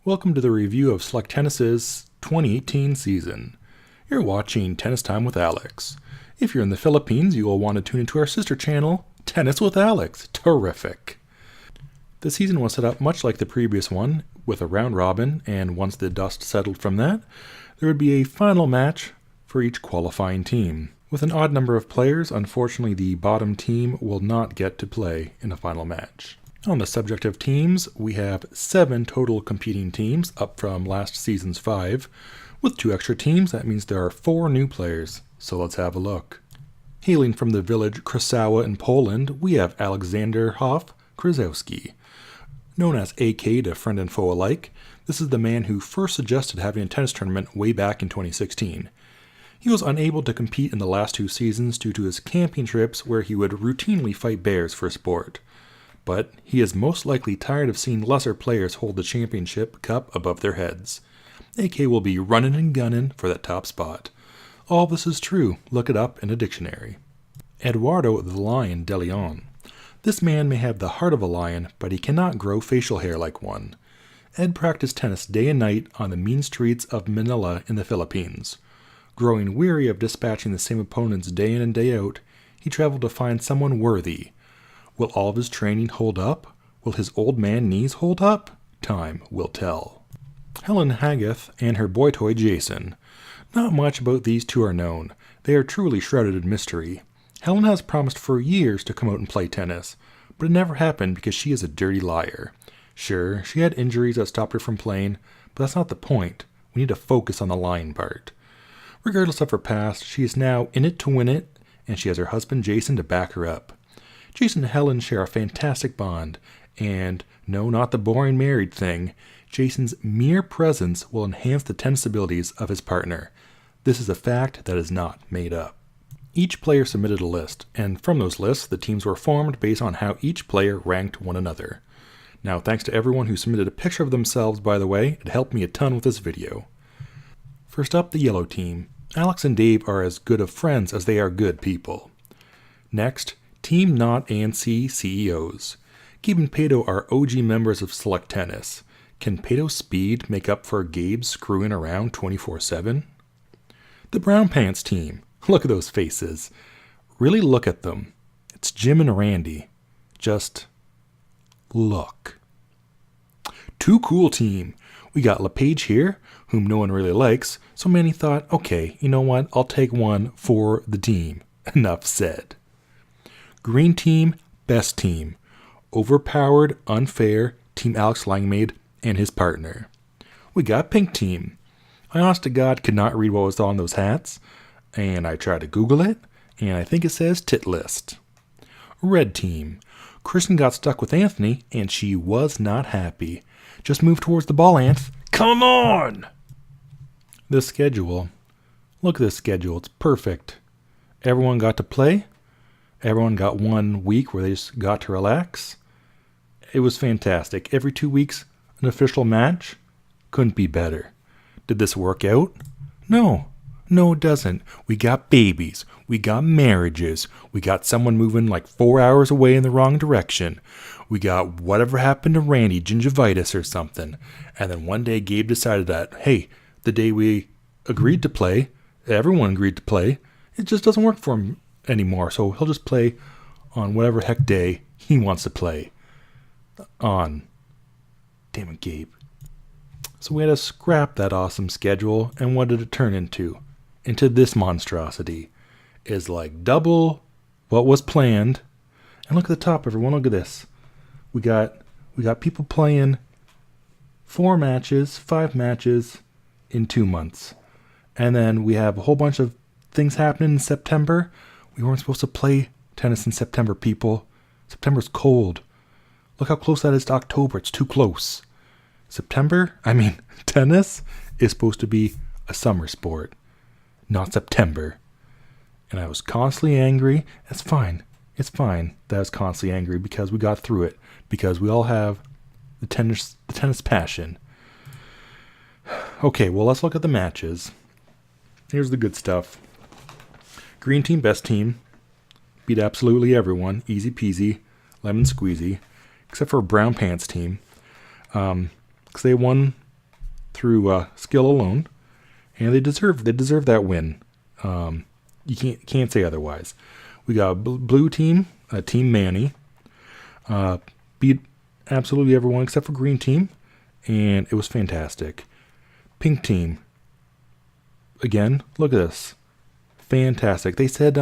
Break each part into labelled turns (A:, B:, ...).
A: Welcome to the review of Sylectennis' 2018 season. You're watching Tennis Time with Alex. If you're in the Philippines, you will want to tune into our sister channel, Tennis with Alex. Terrific! The season was set up much like the previous one, with a round robin, and once the dust settled from that, there would be a final match for each qualifying team. With an odd number of players, unfortunately the bottom team will not get to play in a final match. On the subject of teams, we have 7 total competing teams, up from last season's 5. With 2 extra teams, that means there are 4 new players, so let's have a look. Hailing from the village Krasawa in Poland, we have Alexander Hoff Krasowski. Known as AK to friend and foe alike, this is the man who first suggested having a tennis tournament way back in 2016. He was unable to compete in the last 2 seasons due to his camping trips where he would routinely fight bears for sport. But he is most likely tired of seeing lesser players hold the championship cup above their heads. AK will be running and gunning for that top spot. All this is true. Look it up in a dictionary. Eduardo the Lion de Leon. This man may have the heart of a lion, but he cannot grow facial hair like one. Ed practiced tennis day and night on the mean streets of Manila in the Philippines. Growing weary of dispatching the same opponents day in and day out, he traveled to find someone worthy. Will all of his training hold up? Will his old man knees hold up? Time will tell. Helen Hageth and her boy toy Jason. Not much about these two are known. They are truly shrouded in mystery. Helen has promised for years to come out and play tennis, but it never happened because she is a dirty liar. Sure, she had injuries that stopped her from playing, but that's not the point. We need to focus on the lying part. Regardless of her past, she is now in it to win it, and she has her husband Jason to back her up. Jason and Helen share a fantastic bond, and no, not the boring married thing, Jason's mere presence will enhance the tennis abilities of his partner. This is a fact that is not made up. Each player submitted a list, and from those lists, the teams were formed based on how each player ranked one another. Now, thanks to everyone who submitted a picture of themselves, by the way, it helped me a ton with this video. First up, the yellow team. Alex and Dave are as good of friends as they are good people. Next, Team Not ANC CEOs. Gabe and Pato are OG members of Sylectennis. Can Pato's speed make up for Gabe's screwing around 24/7? The Brown Pants team. Look at those faces. Really look at them. It's Jim and Randy. Just look. Too Cool team. We got LePage here, whom no one really likes, so Manny thought, okay, you know what, I'll take one for the team. Enough said. Green team, best team. Overpowered, unfair, Team Alex Langmaid and his partner. We got pink team. I honest to God could not read what was on those hats, and I tried to Google it, and I think it says tit list. Red team. Kristen got stuck with Anthony, and she was not happy. Just move towards the ball, Anth. Come on! The schedule. Look at this schedule. It's perfect. Everyone got to play. Everyone got 1 week where they just got to relax. It was fantastic. Every 2 weeks, an official match. Couldn't be better. Did this work out? No. No, it doesn't. We got babies. We got marriages. We got someone moving like 4 hours away in the wrong direction. We got whatever happened to Randy, gingivitis or something. And then one day Gabe decided that, hey, the day we agreed to play, everyone agreed to play, it just doesn't work for him anymore, so he'll just play on whatever heck day he wants to play on. Damn it, Gabe. So we had to scrap that awesome schedule, and what did it turn into? Into this monstrosity. It's like double what was planned. And look at the top, everyone, look at this. We got people playing 4 matches, 5 matches in 2 months. And then we have a whole bunch of things happening in September. We weren't supposed to play tennis in September, people. September's cold. Look how close that is to October. It's too close. Tennis is supposed to be a summer sport, not September. And I was constantly angry. It's fine. It's fine that I was constantly angry because we got through it. Because we all have the tennis passion. Okay, well, let's look at the matches. Here's the good stuff. Green team, best team. Beat absolutely everyone. Easy peasy, lemon squeezy. Except for Brown Pants team. Because they won through skill alone, and they deserve that win. You can't say otherwise. We got blue team, Team Manny, beat absolutely everyone except for green team, and it was fantastic. Pink team, again, look at this, fantastic. They said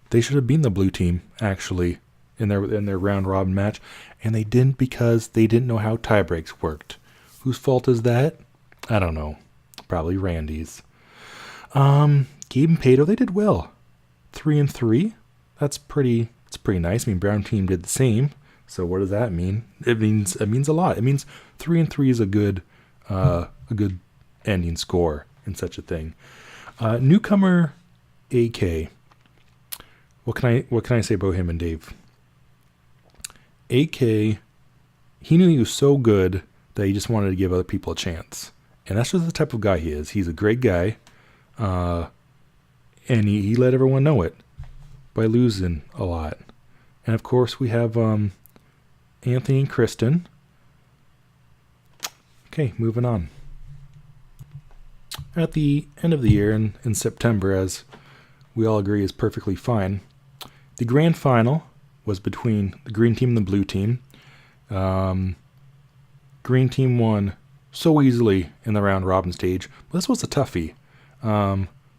A: they should have beaten the blue team actually in their round robin match, and they didn't because they didn't know how tie breaks worked. Whose fault is that? I don't know. Probably Randy's. Gabe and Pato, they did well. 3-3. It's pretty nice. I mean, brown team did the same. So what does that mean? It means a lot. It means 3-3 is a good ending score in such a thing. Newcomer AK. What can I say about him and Dave? AK, he knew he was so good that he just wanted to give other people a chance. And that's just the type of guy he is. He's a great guy. And he let everyone know it by losing a lot. And of course we have Anthony and Kristen. Okay, moving on. At the end of the year in September, as we all agree is perfectly fine, the grand final was between the green team and the blue team. Green team won so easily in the round robin stage, but this was a toughie.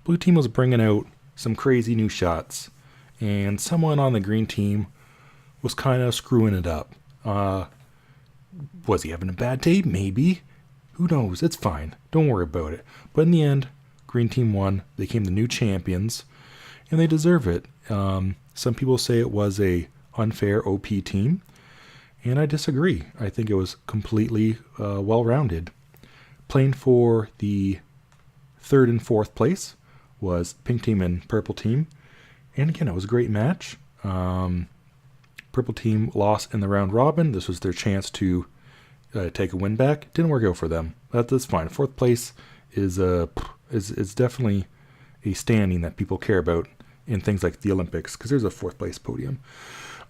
A: Blue team was bringing out some crazy new shots, and someone on the green team was kind of screwing it up. Was he having a bad day? Maybe. Who knows? It's fine. Don't worry about it. But in the end, green team won. They became the new champions, and they deserve it. Some people say it was a unfair OP team, and I disagree. I think it was completely well-rounded. Playing for the 3rd and 4th place was pink team and purple team, and again, it was a great match. Purple team lost in the round robin. This was their chance to take a win back. Didn't work out for them. That's fine. 4th place is definitely a standing that people care about in things like the Olympics, because there's a 4th place podium.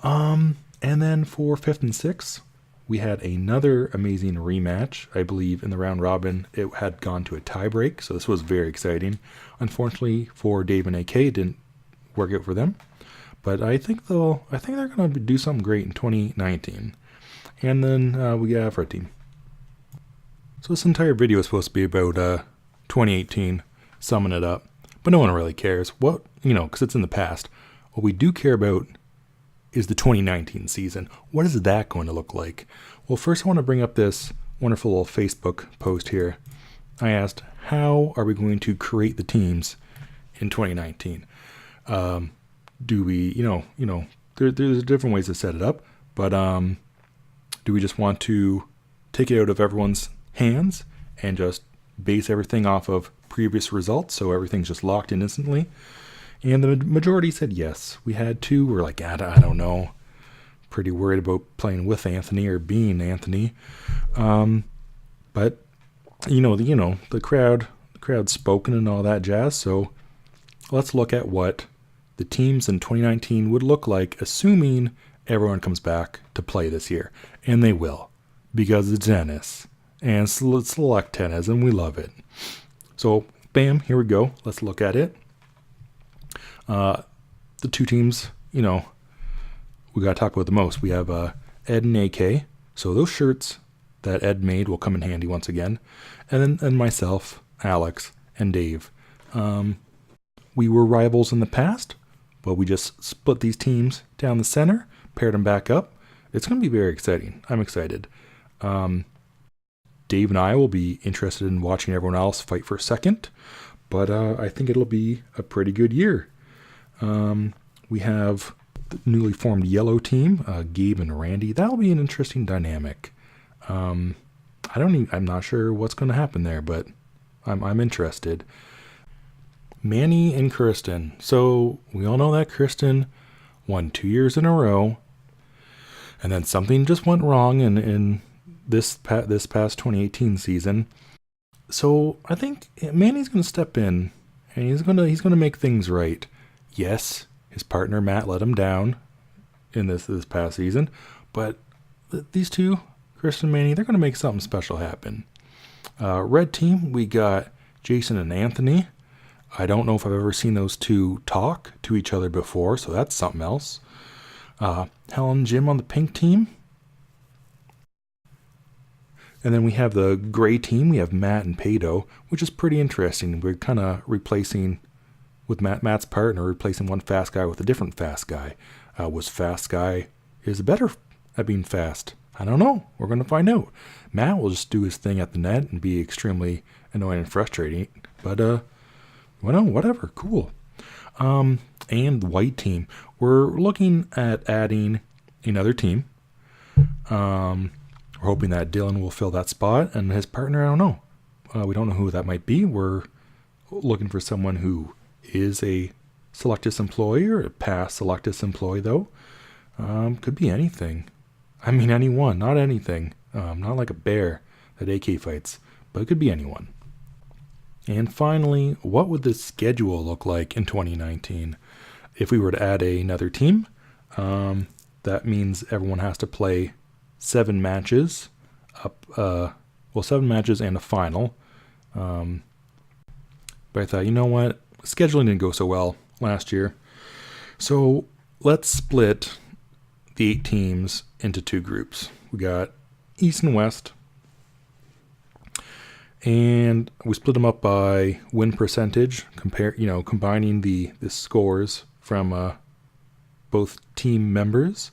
A: And then for 5th and 6th, we had another amazing rematch. I believe in the round robin, it had gone to a tie break, so this was very exciting. Unfortunately for Dave and AK, it didn't work out for them. But I think they're going to do something great in 2019. And then we got our team. So this entire video is supposed to be about 2018, summing it up. But no one really cares. Because it's in the past. What we do care about is the 2019 season. What is that going to look like? Well, first I want to bring up this wonderful little Facebook post here. I asked, how are we going to create the teams in 2019? Do we, there's different ways to set it up, but do we just want to take it out of everyone's hands and just base everything off of previous results, so everything's just locked in instantly? And the majority said yes. We had 2 who were like, I don't know. Pretty worried about playing with Anthony or being Anthony. But the crowd's spoken and all that jazz. So let's look at what the teams in 2019 would look like, assuming everyone comes back to play this year. And they will, because it's tennis. And Sylectennis, and we love it. So, bam, here we go. Let's look at it. The 2 teams, we got to talk about the most. We have Ed and AK. So those shirts that Ed made will come in handy once again. And then myself, Alex, and Dave. We were rivals in the past, but we just split these teams down the center, paired them back up. It's going to be very exciting. I'm excited. Dave and I will be interested in watching everyone else fight for second, but I think it'll be a pretty good year. We have the newly formed yellow team, Gabe and Randy. That'll be an interesting dynamic. I'm not sure what's going to happen there, but I'm interested. Manny and Kristen. So we all know that Kristen won 2 years in a row, and then something just went wrong in this past 2018 season. So I think Manny's going to step in, and he's going to make things right. Yes, his partner Matt let him down in this past season, but these 2, Kristen and Manny, they're going to make something special happen. Red team, we got Jason and Anthony. I don't know if I've ever seen those two talk to each other before, so that's something else. Helen and Jim on the pink team. And then we have the gray team. We have Matt and Pato, which is pretty interesting. We're kind of replacing, with Matt's partner, replacing one fast guy with a different fast guy. Was fast guy is better at being fast? I don't know. We're going to find out. Matt will just do his thing at the net and be extremely annoying and frustrating. But, well, whatever. Cool. And the white team. We're looking at adding another team. We're hoping that Dylan will fill that spot, and his partner, I don't know. We don't know who that might be. We're looking for someone who is a Sylectennis employee or a past Sylectennis employee, though. Could be anything. I mean, anyone, not anything. Not like a bear that AK fights, but it could be anyone. And finally, what would the schedule look like in 2019? If we were to add another team, that means everyone has to play 7 matches, 7 matches and a final. But I thought, you know what? Scheduling didn't go so well last year. So let's split the 8 teams into 2 groups. We got East and West. And we split them up by win percentage, combining the scores from both team members.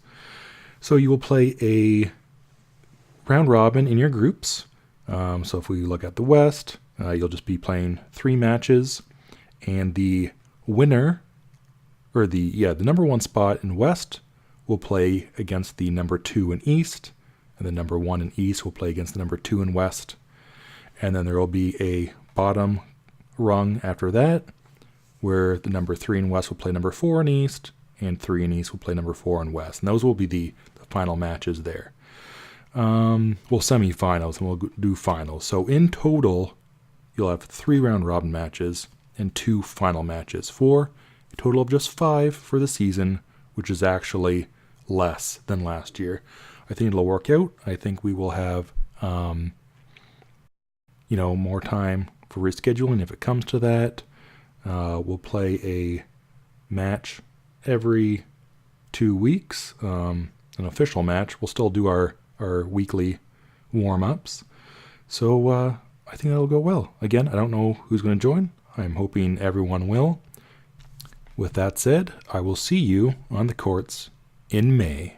A: So you will play a round robin in your groups. So if we look at the West, you'll just be playing 3 matches, and the winner, or the number 1 spot in West will play against the number 2 in East, and the number 1 in East will play against the number 2 in West. And then there will be a bottom rung after that, where the number 3 in West will play number 4 in East, and 3 in East will play number 4 in West. And those will be the final matches there. Semifinals, and we'll do finals. So in total, you'll have 3 round robin matches and 2 final matches for a total of just 5 for the season, which is actually less than last year. I think it'll work out. I think we will have, more time for rescheduling if it comes to that. We'll play a match every 2 weeks, an official match. We'll still do our weekly warm-ups. So I think that'll go well. Again, I don't know who's going to join. I'm hoping everyone will. With that said, I will see you on the courts in May.